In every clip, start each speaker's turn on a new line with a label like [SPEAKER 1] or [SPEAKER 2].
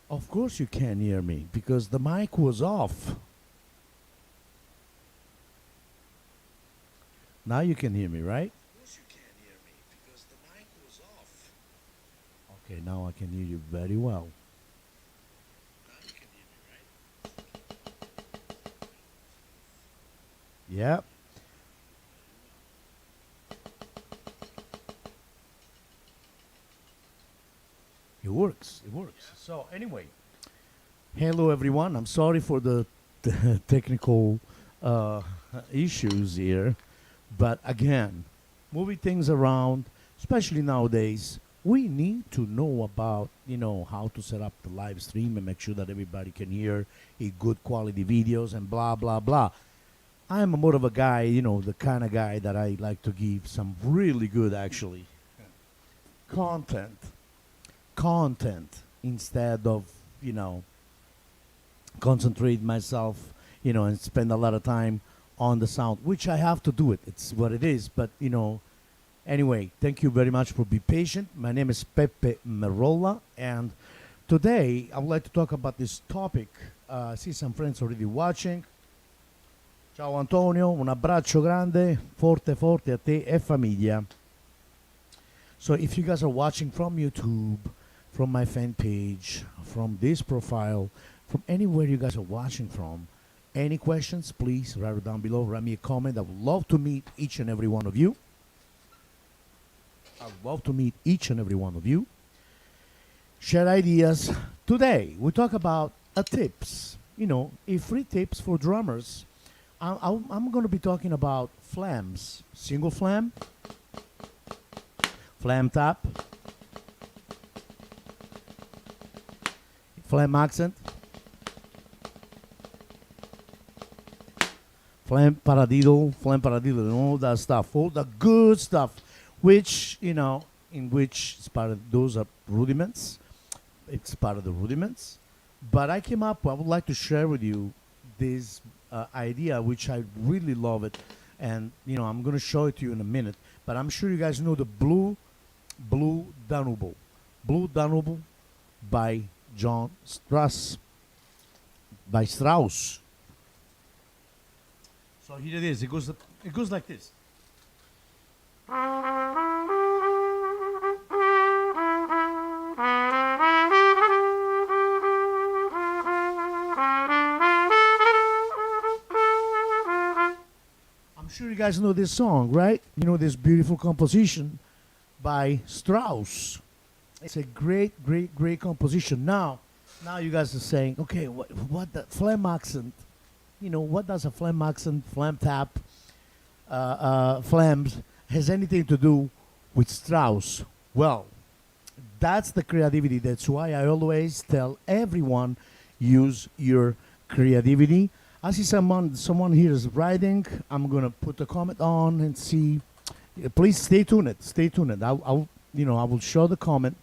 [SPEAKER 1] Of course you can hear me because the mic was off. Now you can hear me, right? Of course you can hear me because the mic was off. Okay, now I can hear you very well. Now you can hear me, right? Yep. It works. It works. So anyway, hello everyone. I'm sorry for the technical uh, issues here, but again, moving things around, especially nowadays, we need to know about how to set up the live stream and make sure that everybody can hear a good quality videos and blah blah blah. I'm more of a guy, the kind of guy that I like to give some really good actually content content instead of concentrate myself and spend a lot of time on the sound, which I have to do it. It's what it is. But anyway, thank you very much for being patient. My name is Peppe Merolla, and today I would like to talk about this topic. I see some friends already watching. Ciao Antonio, un abbraccio grande, forte forte a te e famiglia. So if you guys are watching from YouTube, from my fan page, from this profile, from anywhere you guys are watching from, any questions, please write it down below. Write me a comment. I would love to meet each and every one of you. I would love to meet each and every one of you. Share ideas. Today, we talk about tips. A free tips for drummers. I'm going to be talking about flams. Single flam, flam tap, flam accent, flam paradiddle, and all that stuff, all the good stuff, which, in which it's part of, those are rudiments. It's part of the rudiments. But I would like to share with you this idea, which I really love it. And, I'm going to show it to you in a minute. But I'm sure you guys know the Blue Danube. Blue Danube by John Strauss. By Strauss. So here it is. It goes like this. I'm sure you guys know this song, right? You know this beautiful composition by Strauss. It's a great, great, great composition. Now you guys are saying, okay, what the flam accent? What does a flam accent, flam tap, flams has anything to do with Strauss? Well, that's the creativity. That's why I always tell everyone, use your creativity. I see someone here is writing. I'm gonna put a comment on and see. Please stay tuned. Stay tuned. I will show the comment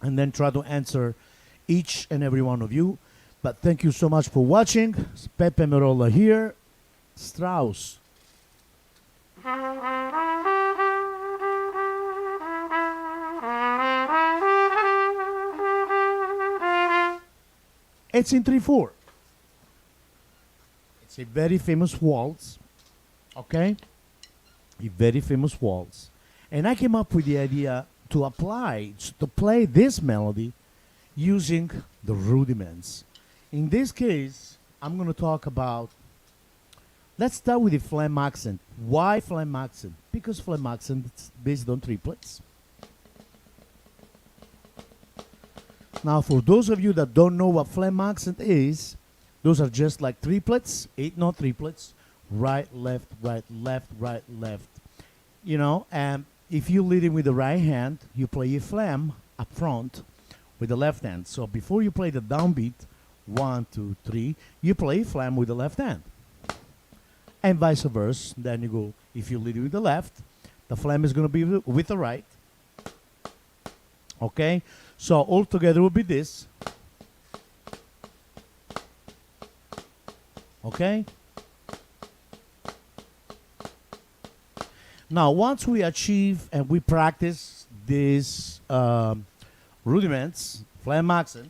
[SPEAKER 1] and then try to answer each and every one of you. But thank you so much for watching. It's Peppe Merolla here. Strauss. It's in 3/4. It's a very famous waltz. Okay? A very famous waltz. And I came up with the idea to play this melody using the rudiments. In this case, I'm going to talk about, let's start with the flam accent. Why flam accent? Because flam accent is based on triplets. Now, for those of you that don't know what flam accent is, those are just like triplets, 8-note triplets, right, left, right, left, right, left. And if you're leading with the right hand, you play a flam up front with the left hand. So before you play the downbeat, 1, 2, 3, you play flam with the left hand. And vice versa. Then you go, if you're leading with the left, the flam is going to be with the right. Okay? So all together will be this. Okay? Now, once we achieve and we practice these rudiments, flam accent,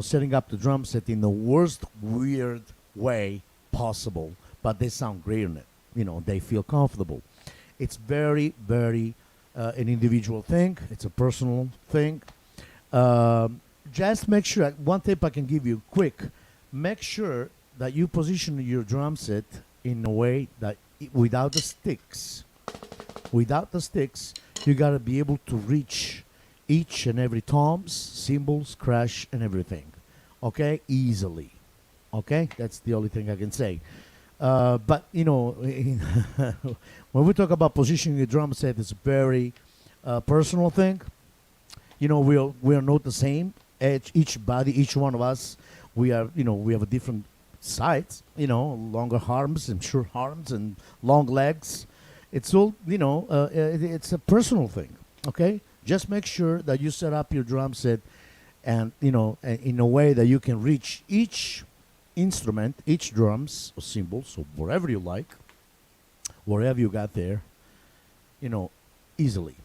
[SPEAKER 1] setting up the drum set in the worst weird way possible, but they sound great on it. They feel comfortable. It's very, very an individual thing. It's a personal thing. Just make sure, one tip I can give you quick, make sure that you position your drum set in a way that without the sticks, you got to be able to reach each and every toms, cymbals, crash, and everything. Okay? Easily. Okay? That's the only thing I can say. But, when we talk about positioning a drum set, it's a very personal thing. We are not the same. Each one of us, we have a different sides, longer arms and short arms and long legs. It's all, it's a personal thing, okay? Just make sure that you set up your drum set and, in a way that you can reach each instrument, each drums or cymbals or wherever you like, wherever you got there, easily.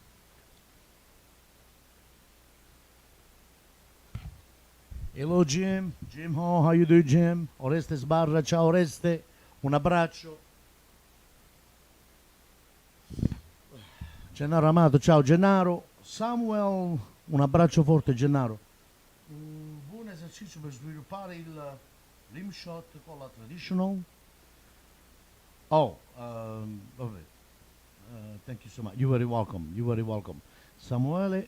[SPEAKER 1] Hello Jim, how you doing Jim? Oreste Sbarra, ciao Oreste, un abbraccio. Gennaro Amato, ciao Gennaro. Samuel, un abbraccio forte Gennaro. Un buon esercizio per sviluppare il rim shot con la traditional. Vabbè. Thank you so much. You're very welcome. Samuele,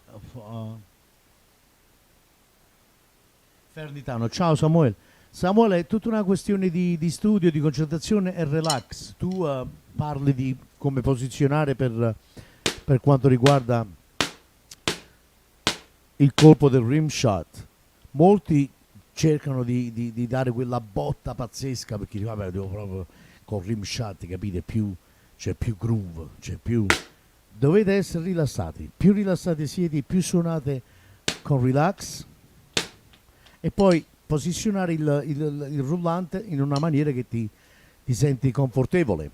[SPEAKER 1] Fernitano, ciao Samuele. Samuele, è tutta una questione di studio, di concentrazione e relax. Tu parli di come posizionare per quanto riguarda il colpo del rim shot. Molti cercano di dare quella botta pazzesca perché dicono, vabbè, devo proprio con rim shot, capite? C'è più groove, dovete essere rilassati. Più rilassati siete, più suonate con relax. E poi posizionare il rullante in una maniera che ti senti confortevole.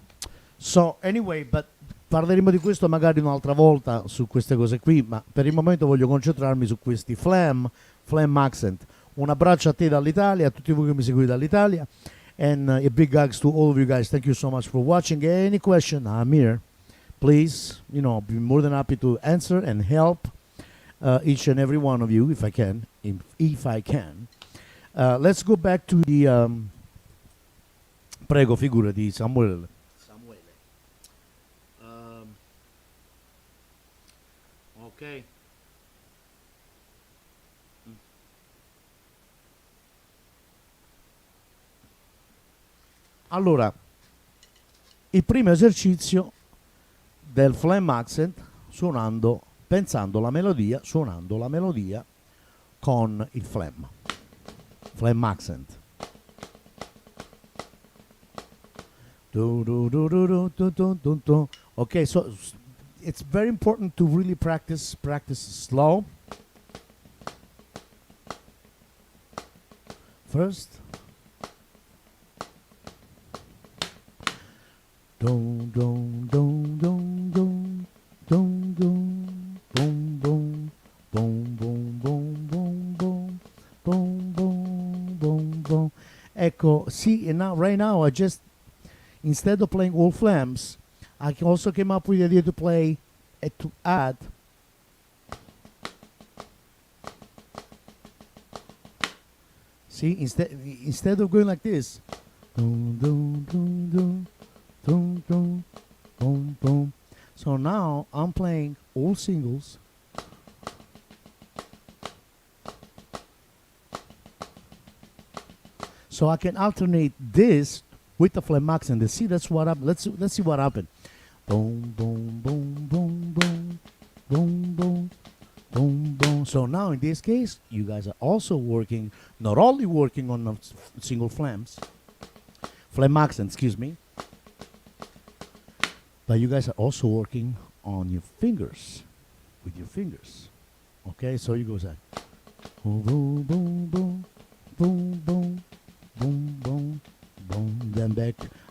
[SPEAKER 1] So, anyway, parleremo di questo magari un'altra volta su queste cose qui, ma per il momento voglio concentrarmi su questi Flam accent. Un abbraccio a te dall'Italia, a tutti voi che mi seguite dall'Italia, and a big hugs to all of you guys. Thank you so much for watching. Any question, I'm here. Please, be more than happy to answer and help each and every one of you if I can. Let's go back to the prego, figurati, Samuele. Ok. Allora, il primo esercizio del Flam accent suonando la melodia con il Flam accent. Okay, so it's very important to really practice slow. First. Boom, boom, boom, boom, boom, boom, boom, boom, boom, boom, boom, boom, boom, boom, boom, boom, boom, boom. Ecco, see, and right now I just, instead of playing all flams, I also came up with the idea to play, to add see, instead of going like this, boom, boom, boom, boom, boom, boom, boom, boom. So now I'm playing all singles. So I can alternate this with the Flam accent. And see, that's what happened. Let's see what happened. Boom, boom, boom, boom, boom, boom, boom, boom, boom. So now in this case, you guys are also working, not only working on the single Flam accent, excuse me, but you guys are also working on your fingers, with your fingers. Okay, so you go like boom, boom, boom, boom, boom, boom, boom, boom, boom,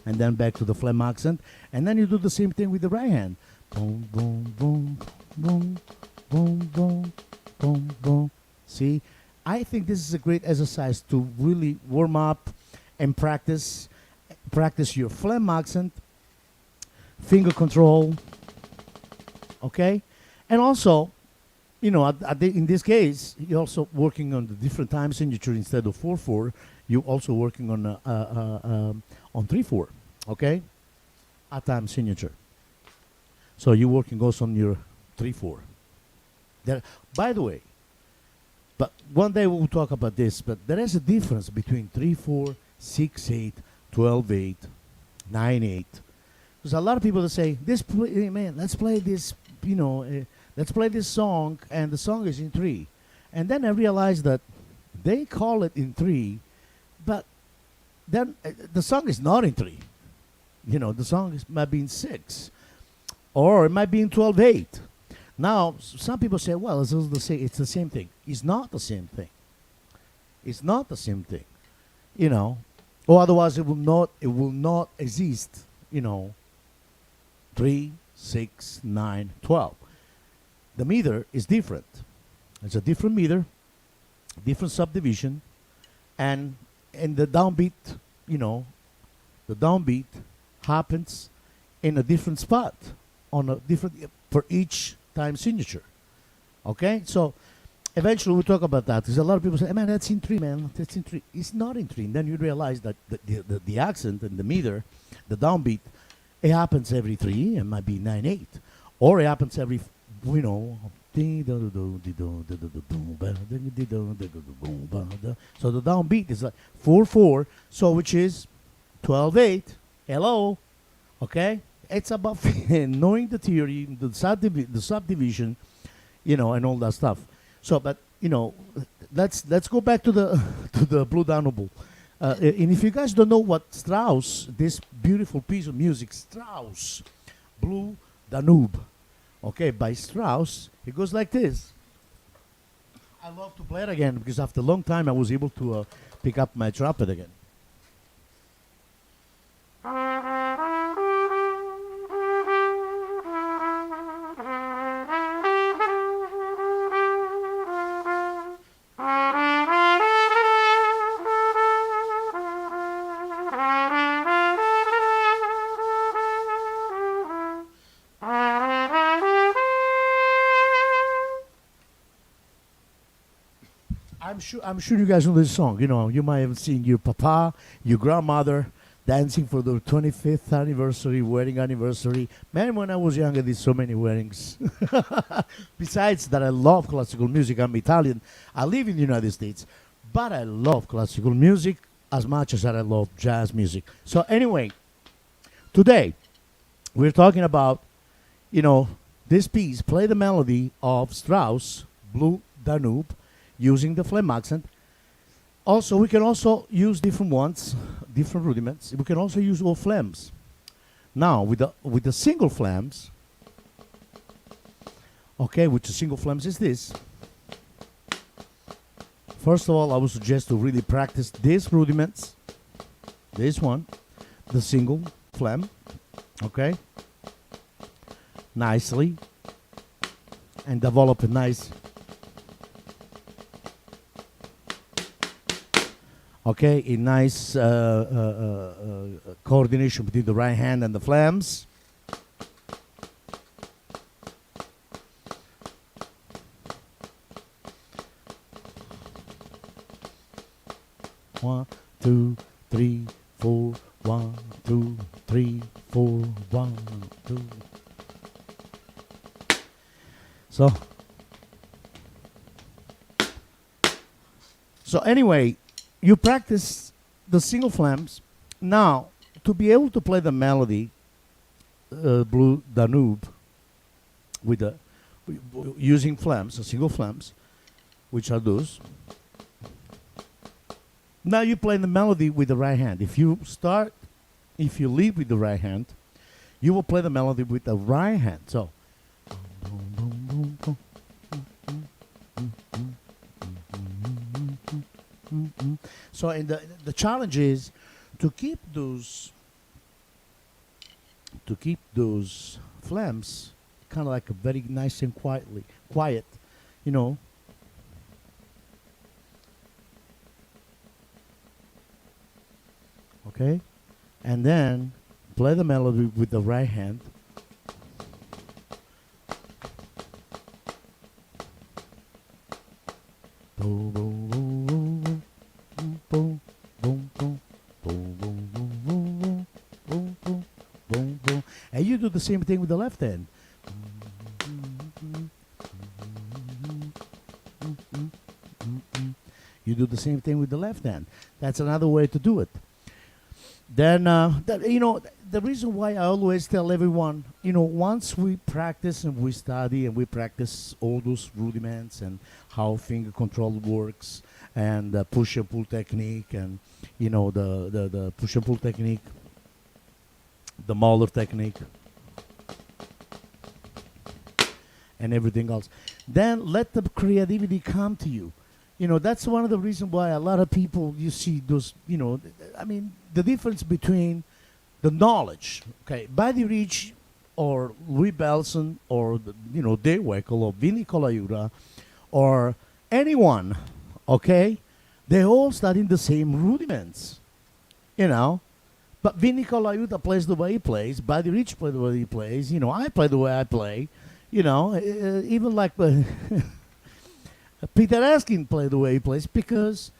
[SPEAKER 1] then back to the Flam accent, and then you do the same thing with the right hand. Boom, boom, boom, boom, boom, boom, boom, boom. See, I think this is a great exercise to really warm up and practice your phlegm accent, finger control, okay? And also, in this case, you're also working on the different time signature instead of 4/4. You're also working on 3/4, okay? A time signature. So you're working also on your 3/4. By the way, but one day we'll talk about this. But there is a difference between 3/4, 6/8, 12/8, 9/8. There's a lot of people that say, man, let's play this, let's play this song, and the song is in 3. And then I realized that they call it in 3, but then the song is not in 3. The song might be in 6, or it might be in 12/8. Now, some people say, well, it's the same thing. It's not the same thing. It's not the same thing, or otherwise it will not exist, 3, 6, 9, 12. The meter is different. It's a different meter, different subdivision, and the downbeat, the downbeat happens in a different spot on a different for each time signature. Okay, so eventually we'll talk about that, because a lot of people say, man, that's in 3, man, that's in 3. It's not in 3. And then you realize that the accent and the meter, the downbeat, it happens every 3, and might be 9/8, or it happens every, so the downbeat is like 4/4, so which is 12/8. Hello, okay? It's about knowing the theory, the subdivision, and all that stuff. So, but let's go back to the to the Blue Danube. And if you guys don't know what Strauss, this beautiful piece of music, Strauss, Blue Danube, okay, by Strauss, it goes like this. I love to play it again because after a long time I was able to pick up my trumpet again. I'm sure you guys know this song. You might have seen your papa, your grandmother dancing for the 25th anniversary, wedding anniversary. Man, when I was young, I did so many weddings. Besides that, I love classical music. I'm Italian. I live in the United States, but I love classical music as much as I love jazz music. So anyway, today we're talking about, this piece, Play the Melody of Strauss, Blue Danube, using the phlegm accent. Also, we can also use different ones, different rudiments. We can also use all phlegms. Now, with the single phlegms, okay, which the single phlegms is this. First of all, I would suggest to really practice these rudiments. This one, the single phlegm, okay, nicely, and develop a nice, okay, a nice coordination between the right hand and the phlegms. One, 2, 3, 4. 1, 2, 3, 4. 1, 2. So anyway, you practice the single phlegms. Now, to be able to play the melody, Blue Danube, using phlegms, single phlegms, which are those. Now you play the melody with the right hand. If you lead with the right hand, you will play the melody with the right hand. So, and the challenge is to keep those phlegms kind of like a very nice and quiet, Okay? And then play the melody with the right hand. Boom, boom, boom, boom, boom, boom, boom, boom, boom, boom, boom, boom, boom, boom. And you do the same thing with the left hand. You do the same thing with the left hand. That's another way to do it. Then, the reason why I always tell everyone, once we practice and we study and we practice all those rudiments and how finger control works and the push and pull technique and, the push and pull technique, the Mahler technique, and everything else, then let the creativity come to you. That's one of the reasons why a lot of people, you see those, the difference between the knowledge, okay, Buddy Rich or Louis Bellson or, Dave Weckl or Vinny Colaiuta or anyone, okay, they all studying the same rudiments, But Vinny Colaiuta plays the way he plays, Buddy Rich plays the way he plays, I play the way I play, even like... Peter Askin played the way he plays because,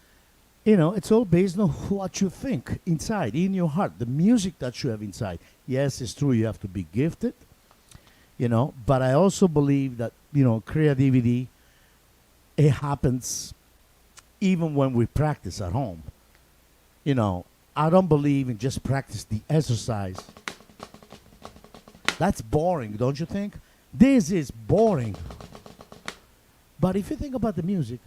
[SPEAKER 1] it's all based on what you think inside, in your heart, the music that you have inside. Yes, it's true, you have to be gifted, but I also believe that, creativity, it happens even when we practice at home. I don't believe in just practice the exercise. That's boring, don't you think? This is boring. But if you think about the music,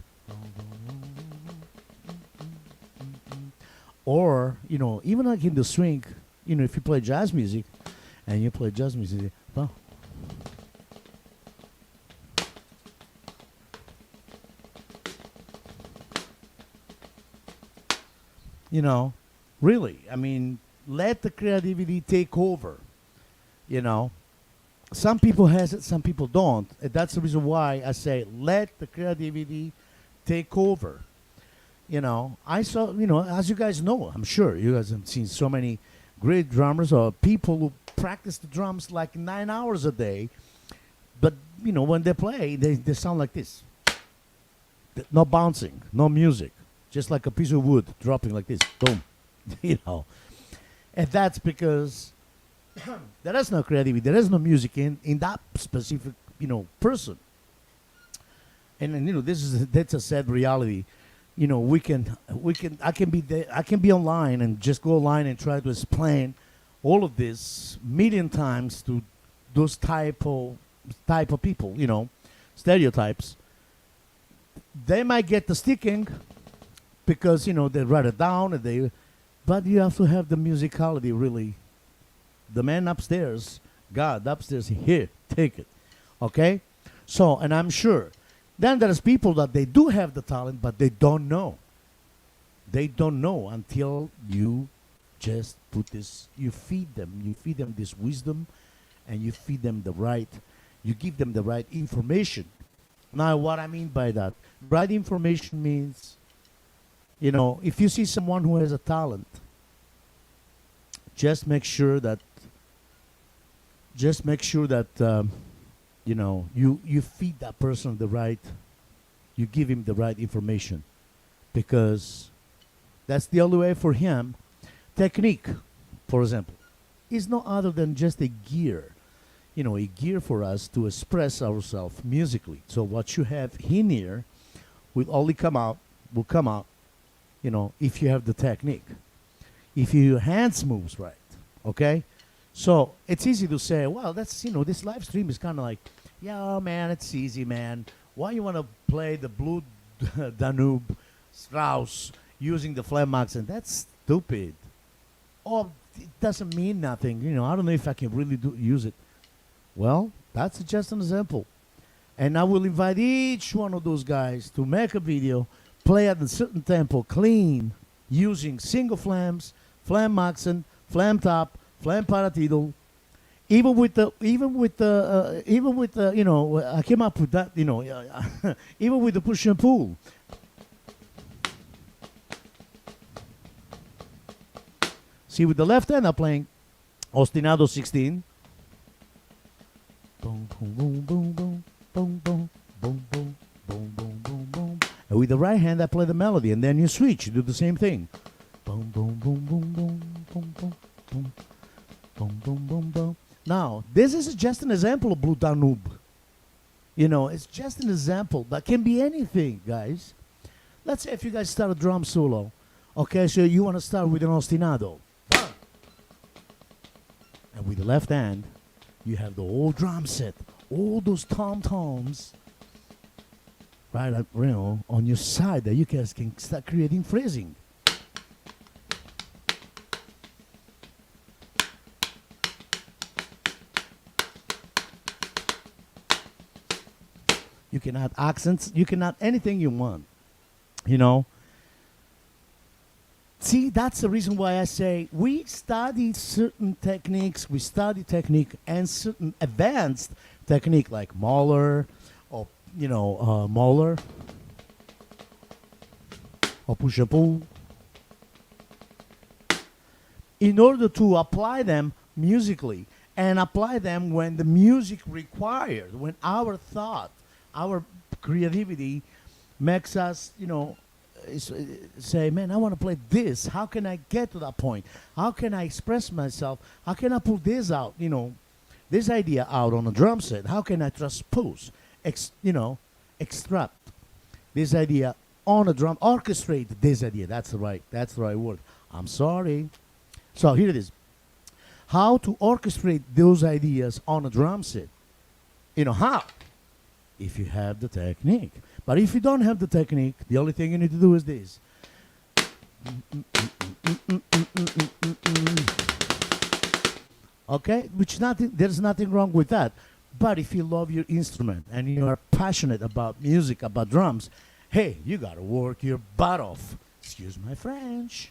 [SPEAKER 1] or, even like in the swing, if you play jazz music, and you play jazz music, well, really, let the creativity take over, Some people has it, some people don't. And that's the reason why I say let the creativity take over. I saw, as you guys know, I'm sure you guys have seen so many great drummers or people who practice the drums like 9 hours a day. But, when they play, they sound like this. No bouncing, no music. Just like a piece of wood dropping like this. Boom. And that's because... there is no creativity. There is no music in that specific, person. And that's a sad reality. I can be online and just go online and try to explain all of this million times to those type of people, stereotypes. They might get the sticking because, they write it down but you have to have the musicality really. The man upstairs, God upstairs, here, take it. Okay? So, and I'm sure. Then there's people that they do have the talent, but they don't know. They don't know until you just you feed them this wisdom, and you feed them you give them the right information. Now, what I mean by that, right information means, if you see someone who has a talent, just make sure that you feed that person you give him the right information, because that's the only way for him. Technique, for example, is no other than just a gear, a gear for us to express ourselves musically. So what you have in here will only come out, if you have the technique, if your hands moves right, okay? So it's easy to say, well, that's, this live stream is kind of like, yeah, man, it's easy, man. Why you want to play the blue Danube Strauss using the Flam accent? That's stupid. Oh, it doesn't mean nothing. I don't know if I can really use it. Well, that's just an example. And I will invite each one of those guys to make a video, play at a certain tempo, clean, using single flams, Flam accent, Flam top, Flam paradiddle, even with the I came up with that, even with the push and pull. See, with the left hand, I'm playing ostinado 16. Boom, boom, boom, boom, boom, boom, boom, boom, boom, boom, boom, boom, boom. And with the right hand, I play the melody, and then you switch. You do the same thing. Boom, boom, boom, boom, boom, boom, boom, boom, boom, boom, boom, boom. Now, this is just an example of Blue Danube. You know, it's just an example, but can be anything, guys. Let's say if you guys start a drum solo, okay, so you want to start with an ostinado. And with the left hand, you have the whole drum set, all those tom-toms, right, you know, on your side that you guys can start creating phrasing. You can add accents. You can add anything you want. You know. See, that's the reason why I say we study certain techniques. We study technique and certain advanced technique like Mahler, or Mahler, or push-pull, in order to apply them musically and apply them when the music required, when our thought, our creativity makes us, say, man, I want to play this. How can I get to that point? How can I express myself? How can I pull this out, this idea out on a drum set? How can I transpose, extract this idea on a drum, orchestrate this idea? That's the right word. I'm sorry. So here it is. How to orchestrate those ideas on a drum set. How? If you have the technique. But if you don't have the technique, the only thing you need to do is this. Okay? There's nothing wrong with that. But if you love your instrument and you are passionate about music, about drums, hey, you got to work your butt off. Excuse my French.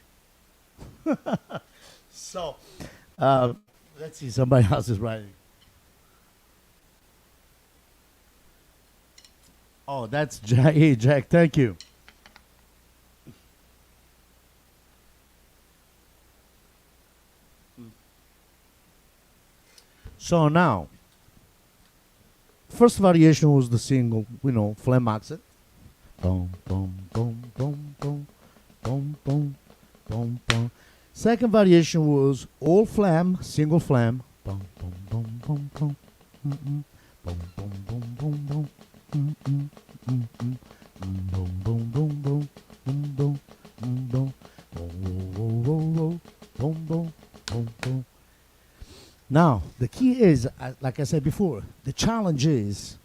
[SPEAKER 1] So, let's see, somebody else is writing. Oh, that's Jack. Hey, Jack, thank you. So now, first variation was the single, Flam accent. Boom, boom, boom, boom, boom, boom, boom, boom, boom. Second variation was all Flam, single Flam. Boom, boom, boom, boom, boom, boom, boom, boom, boom, boom, boom. Boom, boom, boom, boom, boom, boom, boom, boom, boom. Now, the key is, like I said before, the challenge is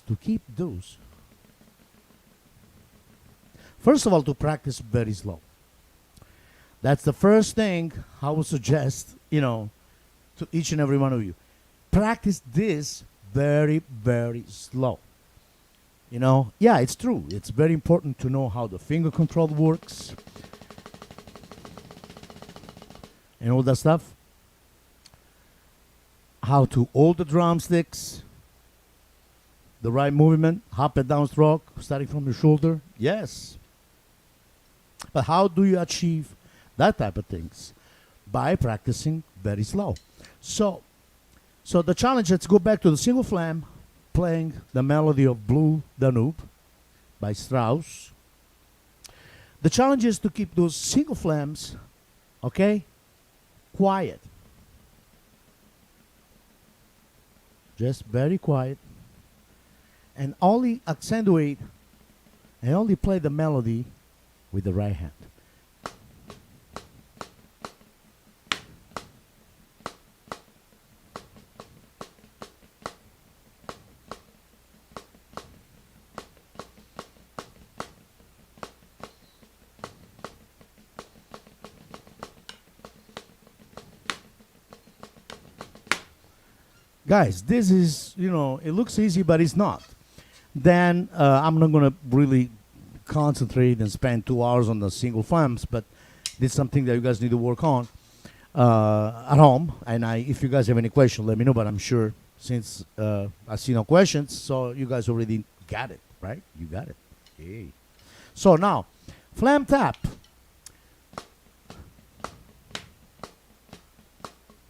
[SPEAKER 1] to keep those. First of all, to practice very slow. That's the first thing I would suggest, to each and every one of you. Practice this very, very slow. Yeah, it's true. It's very important to know how the finger control works and all that stuff. How to hold the drumsticks, the right movement, up and down stroke, starting from your shoulder. Yes. But how do you achieve that type of things? By practicing very slow. So the challenge, let's go back to the single Flam, playing the melody of Blue Danube by Strauss. The challenge is to keep those single Flams, okay, quiet. Just very quiet. And only accentuate and only play the melody with the right hand. Guys, this is, it looks easy, but it's not. Then I'm not going to really concentrate and spend 2 hours on the single Flams, but this is something that you guys need to work on at home. And if you guys have any questions, let me know, but I'm sure since I see no questions, so you guys already got it, right? You got it. Hey. So now, Flam tap.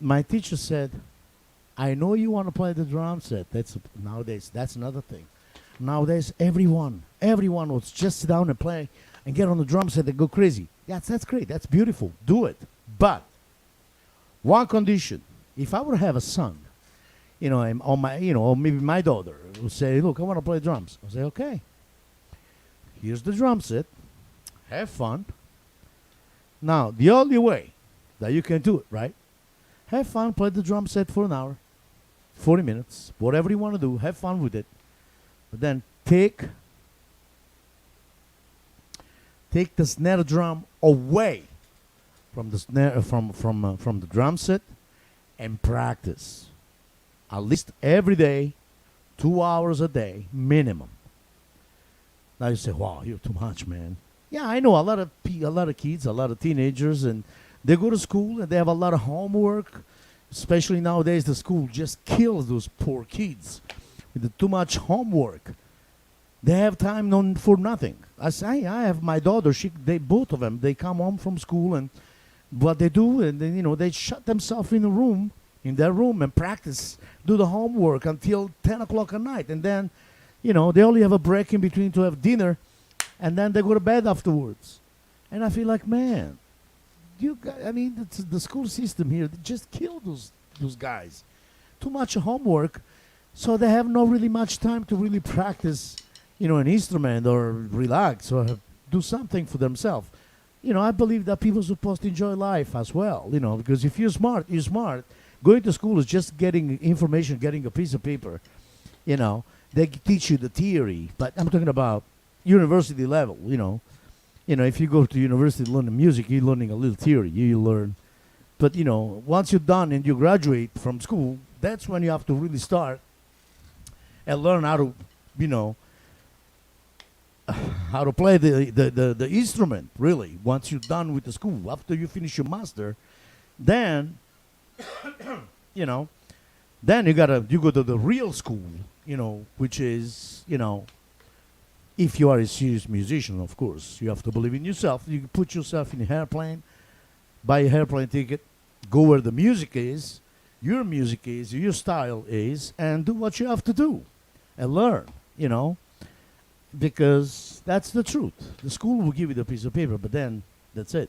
[SPEAKER 1] my teacher said, I know you want to play the drum set. That's nowadays. That's another thing. Nowadays, everyone will just sit down and play and get on the drum set and go crazy. Yes, that's great. That's beautiful. Do it. But one condition: if I would have a son, and on my, or maybe my daughter will say, "Look, I want to play drums." I'll say, "Okay. Here's the drum set. Have fun." Now, the only way that you can do it, right? Have fun. Play the drum set for an hour, 40 minutes, whatever you want to do. Have fun with it. But then take the snare drum away from the snare from the drum set and practice at least every day, 2 hours a day minimum. Now you say, "Wow, you're too much, man." Yeah, I know a lot of kids, a lot of teenagers, and they go to school and they have a lot of homework. Especially nowadays, the school just kills those poor kids with the too much homework. They have time for nothing. I have my daughter. Both of them, they come home from school, and what they do, and then, they shut themselves in their room, and practice, do the homework until 10 o'clock at night, and then, they only have a break in between to have dinner, and then they go to bed afterwards. And I feel like, man, the school system here, they just kill those guys. Too much homework, so they have not really much time to really practice, an instrument or relax or do something for themselves. I believe that people are supposed to enjoy life as well, because if you're smart, you're smart. Going to school is just getting information, getting a piece of paper. They teach you the theory, but I'm talking about university level, if you go to university learning music, you're learning a little theory. You learn. But, once you're done and you graduate from school, that's when you have to really start and learn how to, how to play the instrument, really. Once you're done with the school, after you finish your master, then, then you go to the real school, which is, if you are a serious musician, of course, you have to believe in yourself. You put yourself in an airplane, buy a airplane ticket, go where the music is, your style is, and do what you have to do and learn, because that's the truth. The school will give you the piece of paper, but then that's it.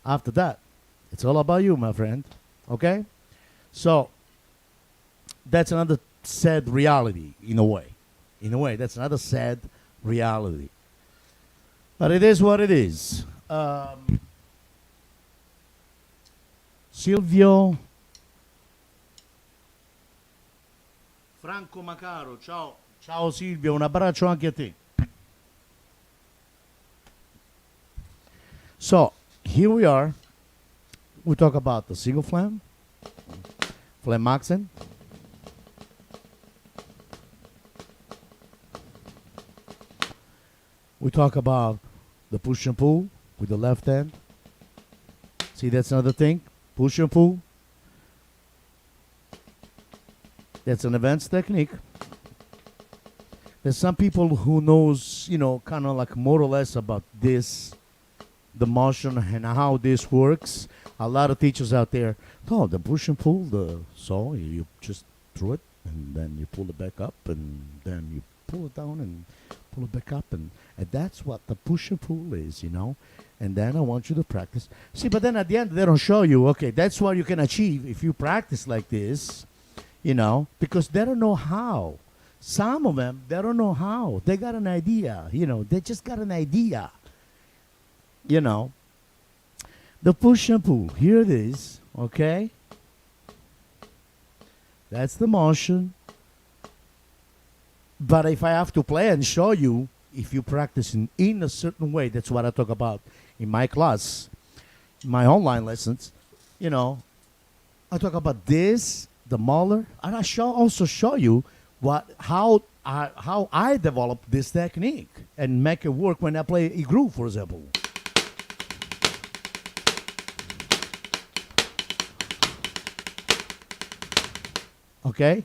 [SPEAKER 1] After that, it's all about you, my friend. Okay? So, that's another sad reality, in a way. In a way, that's another sad reality. But it is what it is. Silvio Franco Macaro, ciao. Ciao Silvio, un abbraccio anche a te. So, here we are. We talk about the single Flam, Flam accent. We talk about the push and pull with the left hand. See, that's another thing. Push and pull. That's an advanced technique. There's some people who knows, kind of like more or less about this, the motion and how this works. A lot of teachers out there, the push and pull, so you just throw it, and then you pull it back up, and then you pull it down and pull it back up, and that's what the push and pull is, And then I want you to practice. See, but then at the end, they don't show you, okay, that's what you can achieve if you practice like this, because they don't know how. Some of them, they don't know how. They got an idea, they just got an idea, The push and pull, here it is, okay? That's the motion. But if I have to play and show you, if you practice in a certain way, that's what I talk about in my class, my online lessons, I talk about this, the Mahler, and I also show you how I developed this technique and make it work when I play a groove, for example. Okay?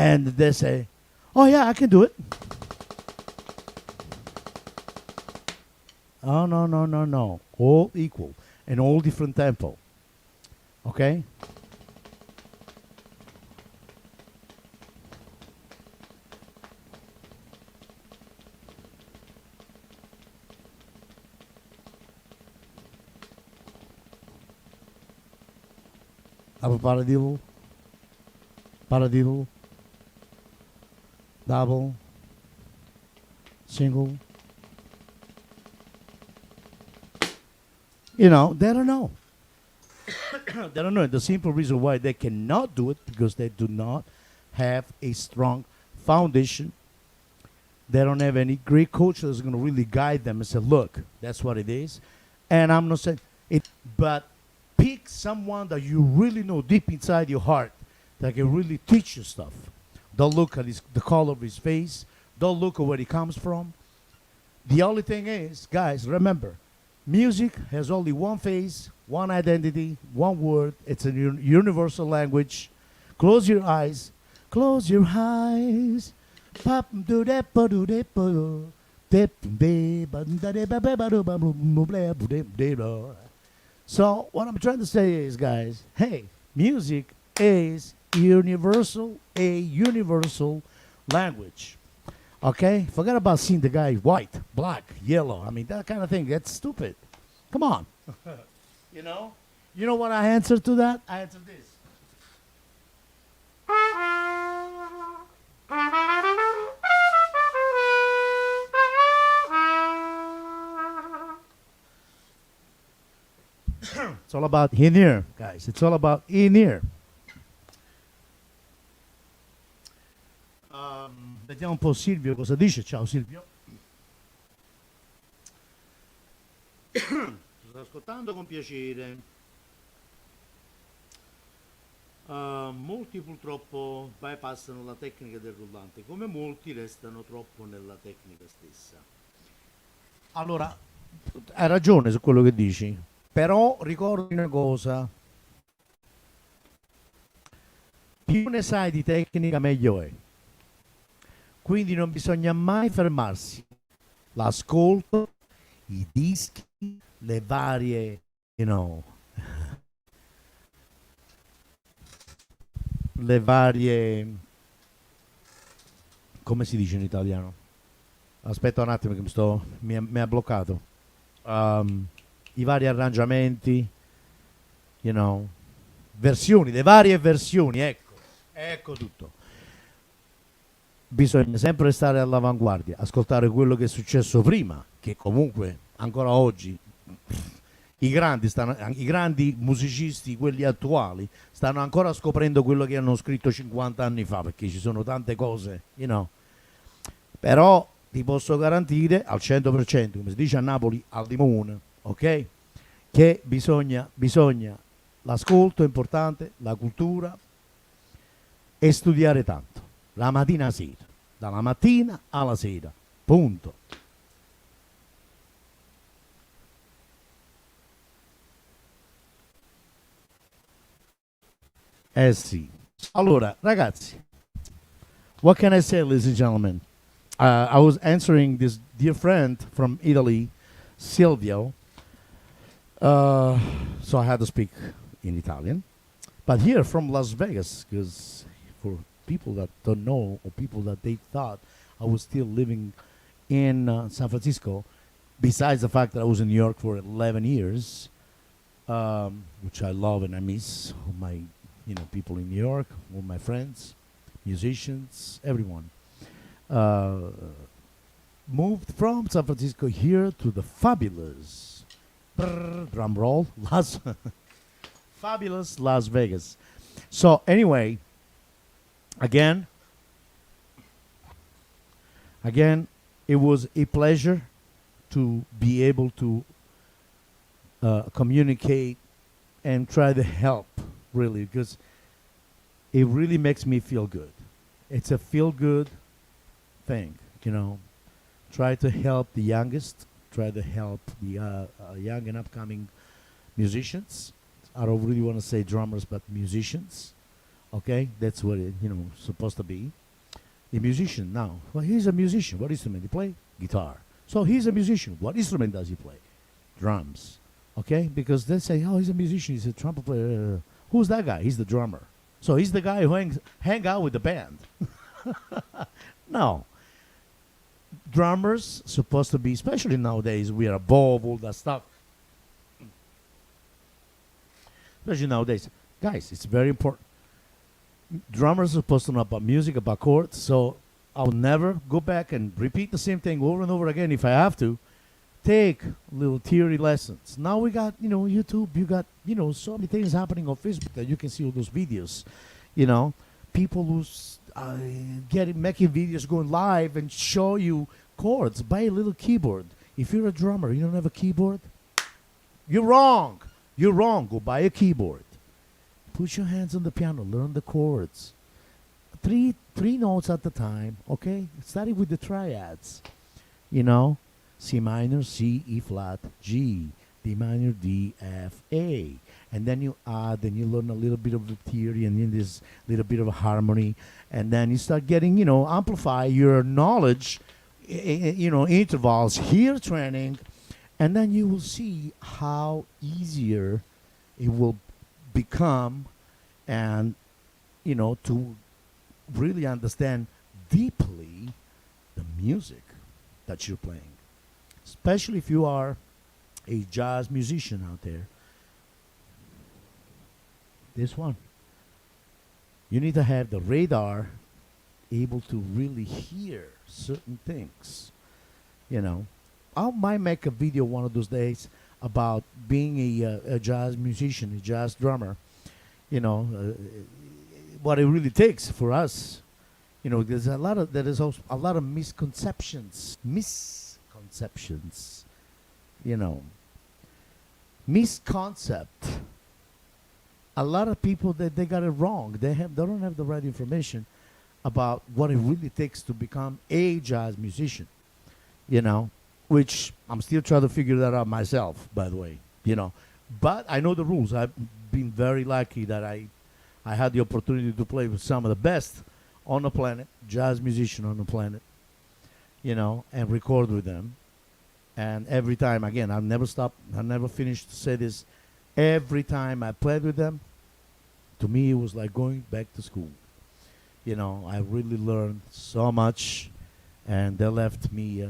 [SPEAKER 1] And they say, "Oh yeah, I can do it." Oh no, no, no, no. All equal and all different tempo. Okay? Double paradiddle, paradiddle, double, single. You know, they don't know. They don't know. The simple reason why they cannot do it because they do not have a strong foundation. They don't have any great coach that's going to really guide them and say, "Look, that's what it is." And I'm not saying it, but pick someone that you really know deep inside your heart that can really teach you stuff. Don't look at the color of his face. Don't look at where he comes from. The only thing is, guys, remember, music has only one face, one identity, one word. It's a universal language. Close your eyes. Close your eyes. So what I'm trying to say is, guys, hey, music is universal, a universal language. Okay? Forget about seeing the guy white, black, yellow. I mean, that kind of thing. That's stupid. Come on. You know? You know what I answered to that? I answered this. It's all about in here, guys. It's all about in here. Vediamo un po' Silvio cosa dice. Ciao Silvio. Sto ascoltando con piacere. Molti purtroppo bypassano la tecnica del rullante, come molti restano troppo nella tecnica stessa. Allora, hai ragione su quello che dici, però ricordi una cosa. Più ne sai di tecnica meglio è. Quindi non bisogna mai fermarsi. L'ascolto, i dischi, le varie, le varie, come si dice in italiano? Aspetta un attimo che mi ha bloccato. I vari arrangiamenti, versioni, le varie versioni, ecco tutto. Bisogna sempre stare all'avanguardia, ascoltare quello che è successo prima, che comunque ancora oggi i grandi musicisti, quelli attuali, stanno ancora scoprendo quello che hanno scritto 50 anni fa, perché ci sono tante cose, Però ti posso garantire al 100%, come si dice a Napoli, al limone, ok? Che bisogna, l'ascolto è importante, la cultura e studiare tanto. La mattina alla sera, dalla mattina alla sera, punto. Eh sì. Allora, ragazzi, what can I say, ladies and gentlemen? I was answering this dear friend from Italy, Silvio, so I had to speak in Italian. But here from Las Vegas, because for people that don't know or people that they thought I was still living in San Francisco, besides the fact that I was in New York for 11 years, which I love and I miss all my people in New York, all my friends, musicians, everyone. Moved from San Francisco here to the fabulous, drum roll, fabulous Las Vegas. So anyway, Again, it was a pleasure to be able to communicate and try to help, really, because it really makes me feel good. It's a feel-good thing, Try to help the youngest, try to help the young and upcoming musicians. I don't really want to say drummers, but musicians. Okay, that's what it supposed to be. A musician now. Well, he's a musician. What instrument he play? Guitar. So he's a musician. What instrument does he play? Drums. Okay, because they say, oh, he's a musician. He's a trumpet player. Who's that guy? He's the drummer. So he's the guy who hang out with the band. No, drummers supposed to be, especially nowadays, we are above all that stuff. Especially nowadays, guys, it's very important. Drummers are supposed to know about music, about chords. So I'll never go back and repeat the same thing over and over again if I have to. Take little theory lessons. Now we got, YouTube. You got, so many things happening on Facebook that you can see all those videos. People who's making videos going live and show you chords. Buy a little keyboard. If you're a drummer, you don't have a keyboard. You're wrong. You're wrong. Go buy a keyboard. Put your hands on the piano. Learn the chords. Three notes at a time. Okay, starting with the triads. C minor, C, E flat, G, D minor, D, F, A. And then you add, and you learn a little bit of the theory, and then this little bit of a harmony. And then you start getting, amplify your knowledge, intervals, ear training. And then you will see how easier it will become, and, to really understand deeply the music that you're playing. Especially if you are a jazz musician out there. This one. You need to have the radar able to really hear certain things. I might make a video one of those days about being a jazz musician, a jazz drummer. What it really takes for us. There's also a lot of misconceptions. Misconceptions. Misconcept. A lot of people they got it wrong. They don't have the right information about what it really takes to become a jazz musician. Which I'm still trying to figure that out myself, by the way. But I know the rules. I've been very lucky that I had the opportunity to play with some of the best on the planet, jazz musician on the planet, and record with them. And every time, again, I've never stopped, I never finished to say this. Every time I played with them, to me it was like going back to school. I really learned so much, and they left me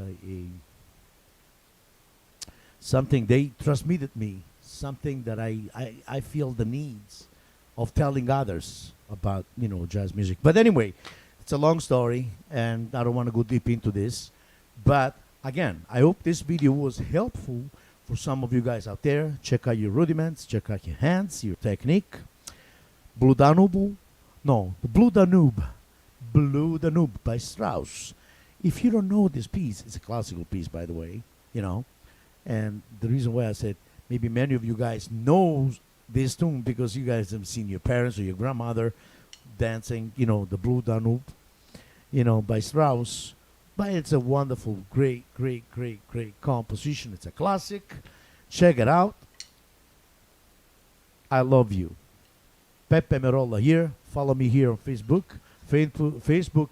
[SPEAKER 1] something, they transmitted me, something that I feel the needs of telling others about, jazz music. But anyway, it's a long story, and I don't want to go deep into this. But again, I hope this video was helpful for some of you guys out there. Check out your rudiments, check out your hands, your technique. Blue Danube by Strauss. If you don't know this piece, it's a classical piece, by the way, And the reason why I said maybe many of you guys know this tune because you guys have seen your parents or your grandmother dancing, the Blue Danube, by Strauss. But it's a wonderful, great composition. It's a classic. Check it out. I love you. Peppe Merolla here. Follow me here on Facebook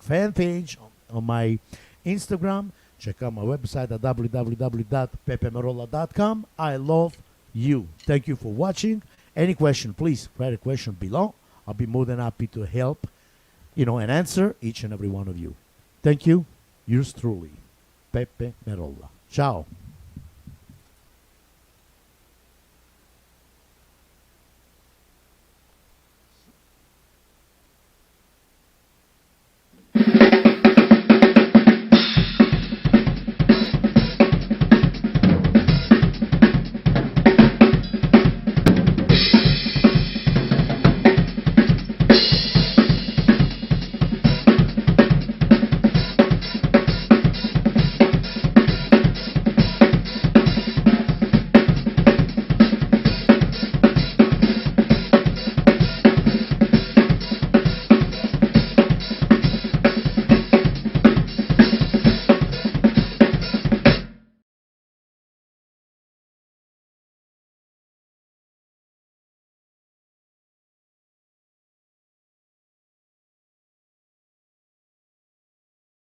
[SPEAKER 1] fan page, on my Instagram. Check out my website at www.peppemerolla.com. I love you. Thank you for watching. Any question, please write a question below. I'll be more than happy to help, and answer each and every one of you. Thank you. Yours truly, Peppe Merolla. Ciao.